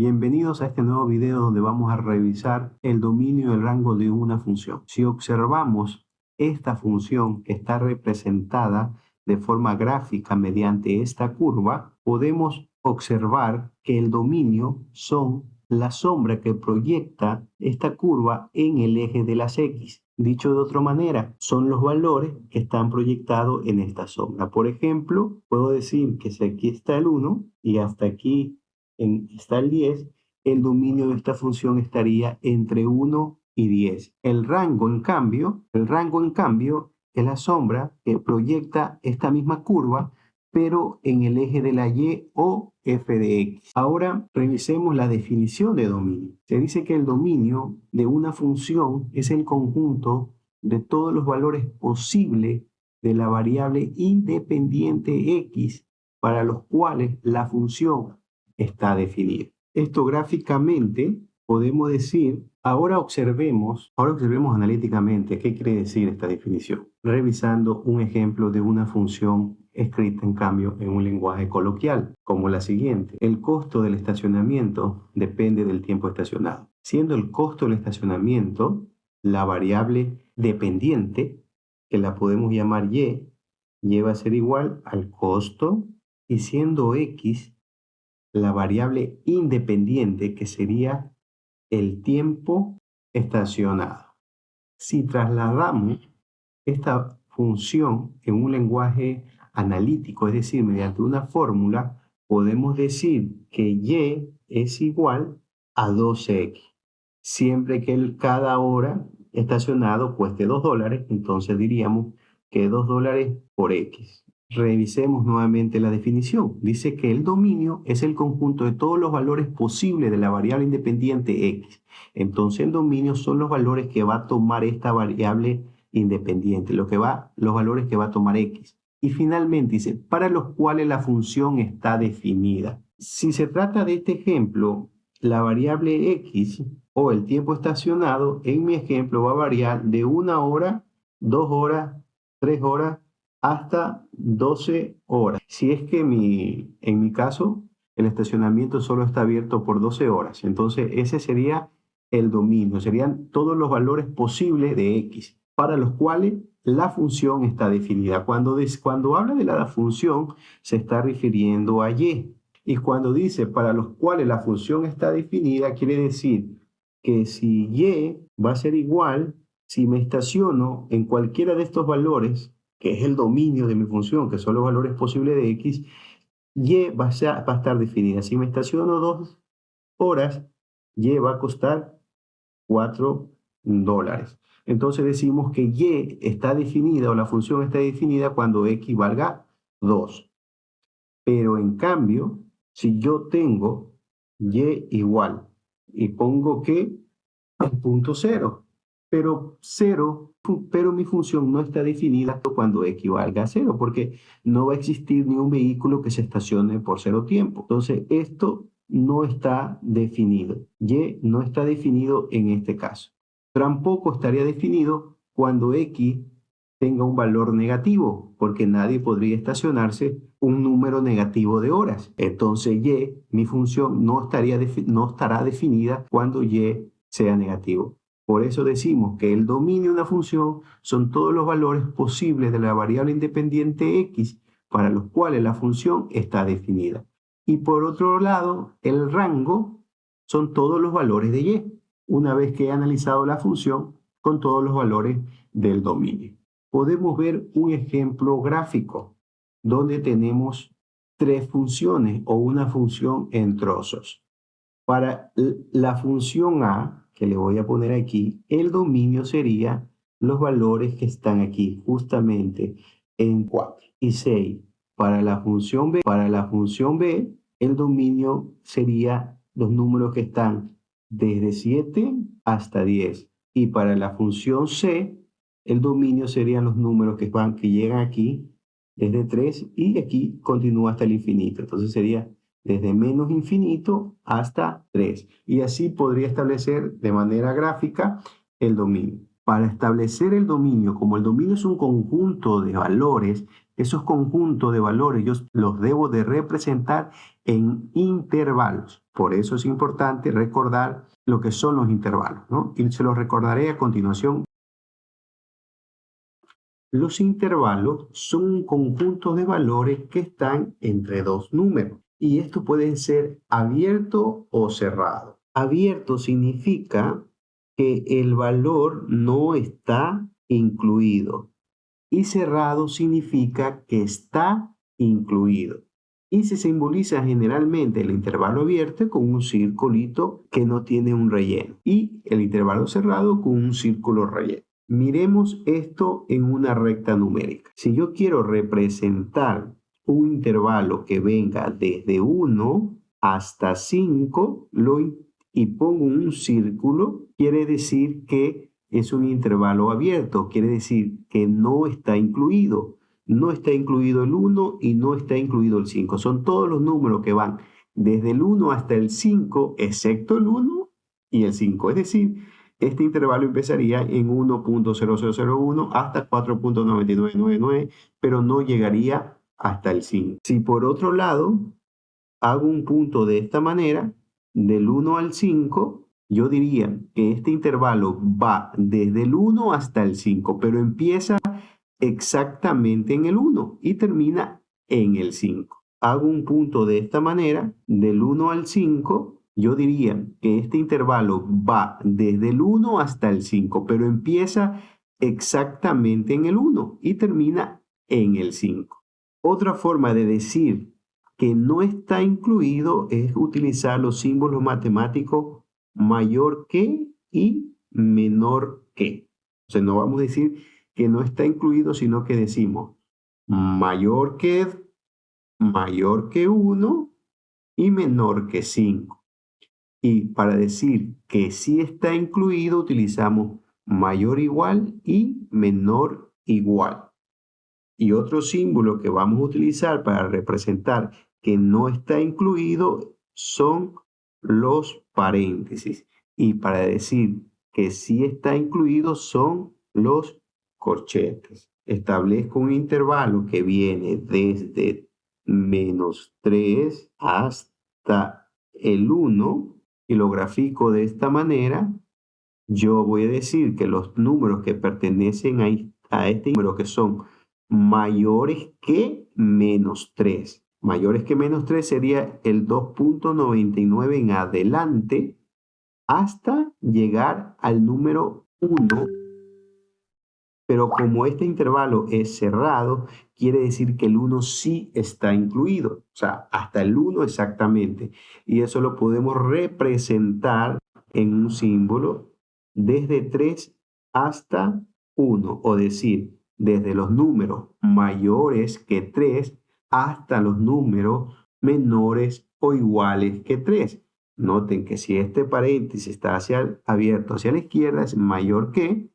Bienvenidos a este nuevo video donde vamos a revisar el dominio y el rango de una función. Si observamos esta función que está representada de forma gráfica mediante esta curva, podemos observar que el dominio son la sombra que proyecta esta curva en el eje de las X. Dicho de otra manera, son los valores que están proyectados en esta sombra. Por ejemplo, puedo decir que si aquí está el 1 y hasta aquí está el 10, el dominio de esta función estaría entre 1 y 10. El rango, en cambio, es la sombra que proyecta esta misma curva, pero en el eje de la Y o f de x. Ahora revisemos la definición de dominio. Se dice que el dominio de una función es el conjunto de todos los valores posibles de la variable independiente x para los cuales la función está definida. Esto gráficamente podemos decir, ahora observemos analíticamente qué quiere decir esta definición, revisando un ejemplo de una función escrita en cambio en un lenguaje coloquial, como la siguiente. El costo del estacionamiento depende del tiempo estacionado. Siendo el costo del estacionamiento la variable dependiente, que la podemos llamar y, va a ser igual al costo, y siendo x la variable independiente, que sería el tiempo estacionado. Si trasladamos esta función en un lenguaje analítico, es decir, mediante una fórmula, podemos decir que y es igual a 2x. Siempre que cada hora estacionado cueste $2, entonces diríamos que $2 por x. Revisemos nuevamente la definición. Dice que el dominio es el conjunto de todos los valores posibles de la variable independiente x. Entonces el dominio son los valores que va a tomar esta variable independiente, los valores que va a tomar x. Y finalmente dice, para los cuales la función está definida. Si se trata de este ejemplo, la variable x o el tiempo estacionado, en mi ejemplo va a variar de 1 hora, 2 horas, 3 horas, hasta 12 horas. Si es que en mi caso el estacionamiento solo está abierto por 12 horas, entonces ese sería el dominio, serían todos los valores posibles de x para los cuales la función está definida. Cuando habla de la función se está refiriendo a y, y cuando dice para los cuales la función está definida, quiere decir que si y va a ser igual, si me estaciono en cualquiera de estos valores, que es el dominio de mi función, que son los valores posibles de x, y va a estar definida. Si me estaciono 2 horas, y va a costar $4. Entonces decimos que y está definida o la función está definida cuando x valga 2. Pero en cambio, si yo tengo y igual y pongo que el punto 0, pero mi función no está definida cuando x valga 0, porque no va a existir ni un vehículo que se estacione por 0 tiempo. Entonces, esto no está definido. Y no está definido en este caso. Tampoco estaría definido cuando x tenga un valor negativo, porque nadie podría estacionarse un número negativo de horas. Entonces, mi función no estará definida cuando y sea negativo. Por eso decimos que el dominio de una función son todos los valores posibles de la variable independiente x para los cuales la función está definida. Y por otro lado, el rango son todos los valores de y, una vez que he analizado la función con todos los valores del dominio. Podemos ver un ejemplo gráfico donde tenemos 3 funciones o una función en trozos. Para la función a, que le voy a poner aquí, el dominio sería los valores que están aquí, justamente en 4 y 6. Para la función B, el dominio sería los números que están desde 7 hasta 10. Y para la función C, el dominio serían los números que llegan aquí desde 3 y aquí continúa hasta el infinito. Entonces sería desde menos infinito hasta 3. Y así podría establecer de manera gráfica el dominio. Para establecer el dominio, como el dominio es un conjunto de valores Esos conjuntos de valores yo los debo de representar en intervalos. Por eso es importante recordar lo que son los intervalos, ¿no? Y se los recordaré a continuación. Los intervalos son un conjunto de valores que están entre dos números y estos pueden ser abierto o cerrado. Abierto significa que el valor no está incluido y cerrado significa que está incluido. Y se simboliza generalmente el intervalo abierto con un circulito que no tiene un relleno y el intervalo cerrado con un círculo relleno. Miremos esto en una recta numérica. Si yo quiero representar un intervalo que venga desde 1 hasta 5 y pongo un círculo, quiere decir que es un intervalo abierto, quiere decir que no está incluido. No está incluido el 1 y no está incluido el 5. Son todos los números que van desde el 1 hasta el 5, excepto el 1 y el 5. Es decir, este intervalo empezaría en 1.0001 hasta 4.9999, pero no llegaría hasta el 5. Si por otro lado hago un punto de esta manera, del 1 al 5, yo diría que este intervalo va desde el 1 hasta el 5, pero empieza exactamente en el 1 y termina en el 5. Hago un punto de esta manera, del 1 al 5, yo diría que este intervalo va desde el 1 hasta el 5, pero empieza exactamente en el 1 y termina en el 5. Otra forma de decir que no está incluido es utilizar los símbolos matemáticos mayor que y menor que. O sea, no vamos a decir que no está incluido, sino que decimos mayor que 1 y menor que 5. Y para decir que sí está incluido, utilizamos mayor igual y menor igual. Y otro símbolo que vamos a utilizar para representar que no está incluido son los paréntesis. Y para decir que sí está incluido son los corchetes. Establezco un intervalo que viene desde -3 hasta el 1 y lo grafico de esta manera. Yo voy a decir que los números que pertenecen a este número que son mayores que -3. Mayores que -3 sería el 2.99 en adelante hasta llegar al número 1. Pero como este intervalo es cerrado, quiere decir que el 1 sí está incluido. O sea, hasta el 1 exactamente. Y eso lo podemos representar en un símbolo desde 3 hasta 1. O decir, desde los números mayores que 3 hasta los números menores o iguales que 3. Noten que si este paréntesis está abierto hacia la izquierda es mayor que,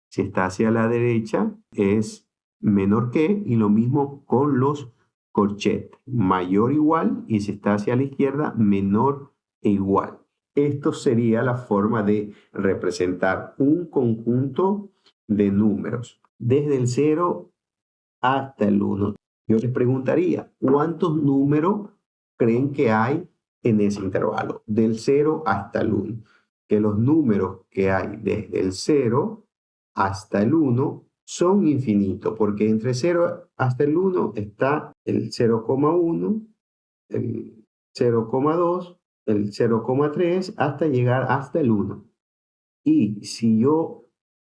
si está hacia la derecha es menor que, y lo mismo con los corchetes, mayor o igual, y si está hacia la izquierda menor e igual. Esto sería la forma de representar un conjunto de números desde el 0 hasta el 1. Yo les preguntaría, ¿cuántos números creen que hay en ese intervalo? Del 0 hasta el 1. Que los números que hay desde el 0 hasta el 1 son infinitos, porque entre 0 hasta el 1 está el 0,1, el 0,2, el 0,3, hasta llegar hasta el 1. Y si yo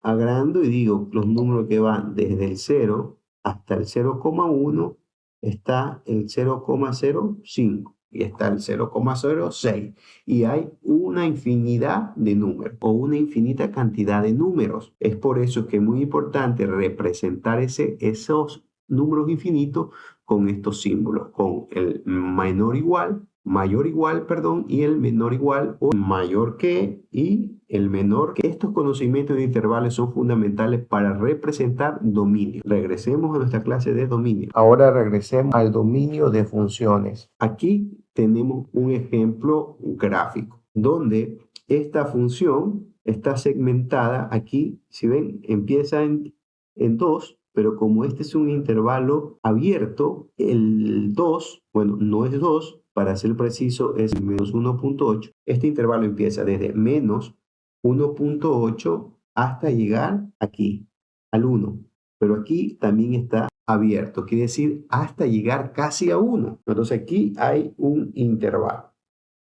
agrando y digo los números que van desde el 0 hasta el 0,1, está el 0,05 y está el 0,06. Y hay una infinidad de números o una infinita cantidad de números. Es por eso que es muy importante representar esos números infinitos con estos símbolos, con el mayor igual, perdón, y el menor igual o mayor que y el menor que. Estos conocimientos de intervalos son fundamentales para representar dominio. Regresemos a nuestra clase de dominio. Ahora regresemos al dominio de funciones. Aquí tenemos un ejemplo gráfico donde esta función está segmentada aquí, si ven, empieza en 2, pero como este es un intervalo abierto, el 2, bueno, no es 2, para ser preciso es menos 1.8. Este intervalo empieza desde menos 1.8 hasta llegar aquí, al 1. Pero aquí también está abierto, quiere decir hasta llegar casi a 1. Entonces aquí hay un intervalo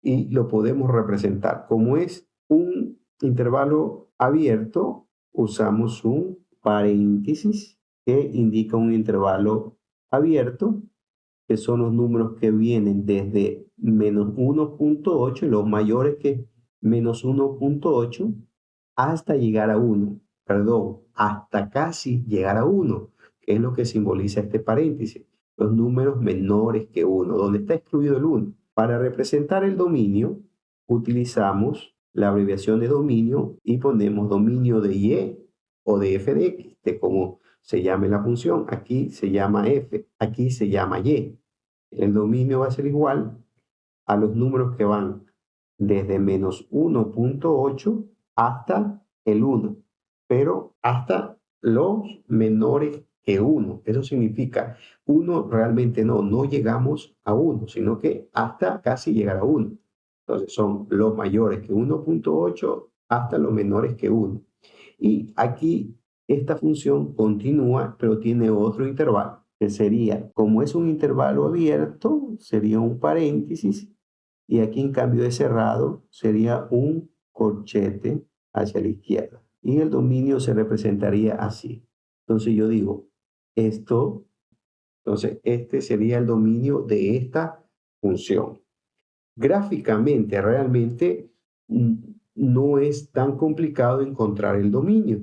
y lo podemos representar. Como es un intervalo abierto, usamos un paréntesis que indica un intervalo abierto, que son los números que vienen desde menos 1.8, los mayores que menos 1.8, hasta llegar a 1, perdón, hasta casi llegar a 1, que es lo que simboliza este paréntesis, los números menores que 1, donde está excluido el 1. Para representar el dominio, utilizamos la abreviación de dominio y ponemos dominio de y o de f de x, de cómo se llame la función. Aquí se llama f, aquí se llama y. El dominio va a ser igual a los números que van desde menos 1.8 hasta el 1, pero hasta los menores que 1. Eso significa 1 realmente no llegamos a 1, sino que hasta casi llegar a 1. Entonces son los mayores que 1.8 hasta los menores que 1. Y aquí esta función continúa, pero tiene otro intervalo, que sería, como es un intervalo abierto, sería un paréntesis, y aquí en cambio de cerrado sería un corchete hacia la izquierda. Y el dominio se representaría así. Entonces yo digo, entonces este sería el dominio de esta función. Gráficamente, realmente no es tan complicado encontrar el dominio.